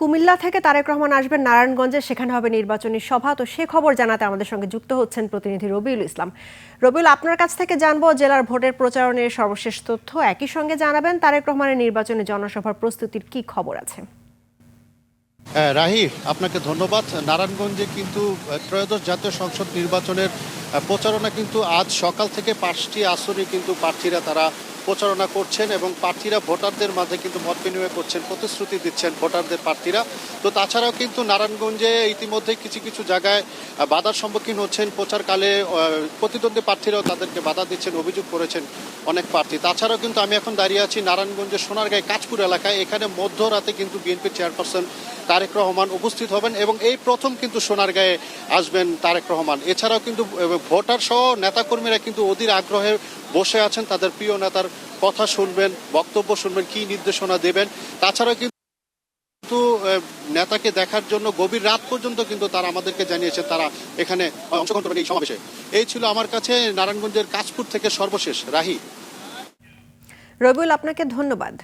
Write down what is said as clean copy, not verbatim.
কুমিল্লা থেকে তারেক রহমান আসবেন নারায়ণগঞ্জে, সেখানে হবে নির্বাচনী সভা। তো সে খবর জানাতে আমাদের সঙ্গে যুক্ত হচ্ছেন প্রতিনিধি রবিউল ইসলাম। রবিউল, আপনার কাছ থেকে জানবো জেলার ভোটের প্রচারণের সর্বশেষ তথ্য। একই সঙ্গে জানাবেন তারেক রহমানের নির্বাচনী জনসভার প্রস্তুতির কি খবর আছে। রাহি, আপনাকে ধন্যবাদ। নারায়ণগঞ্জে কিন্তু ত্রয়োদশ জাতীয় সংসদ নির্বাচনের প্রচারণা কিন্তু আজ সকাল থেকে 5টি আসনে কিন্তু প্রার্থীরা তারা প্রচারণা করছেন এবং প্রার্থীরা ভোটারদের মাঝে কিন্তু মত বিনিময় করছেন, প্রতিশ্রুতি দিচ্ছেন ভোটারদের প্রার্থীরা। তো তাছাড়াও কিন্তু নারায়ণগঞ্জে ইতিমধ্যে কিছু কিছু জায়গায় বাধার সম্মুখীন হচ্ছেন প্রচারকালে। প্রতিদ্বন্দ্বী প্রার্থীরাও তাদেরকে বাধা দিচ্ছেন, অভিযোগ করেছেন অনেক প্রার্থী। তাছাড়াও কিন্তু আমি এখন দাঁড়িয়ে আছি নারায়ণগঞ্জের সোনারগাঁয়ে কাঁচপুর এলাকায়। এখানে মধ্যরাতে কিন্তু বিএনপি চেয়ারপারসন তারেক রহমান উপস্থিত হবেন এবং এই প্রথম কিন্তু সোনারগাঁয়ে আসবেন তারেক রহমান। এছাড়াও কিন্তু ভোটার সহ নেতাকর্মীরা কিন্তু অধীর আগ্রহে বসে আছেন, তাদের প্রিয় নেতার কথা শুনবেন, বক্তব্য শুনবেন, কি নির্দেশনা দেবেন। তাছাড়াও কিন্তু নেতাকে দেখার জন্য গভীর রাত পর্যন্ত কিন্তু তারা আমাদেরকে জানিয়েছে তারা এখানে অংশগ্রহণ করবেন এই সমাবেশে। এই ছিল আমার কাছে নারায়ণগঞ্জের কাঁচপুর থেকে সর্বশেষ। রাহি। রবিউল, আপনাকে ধন্যবাদ।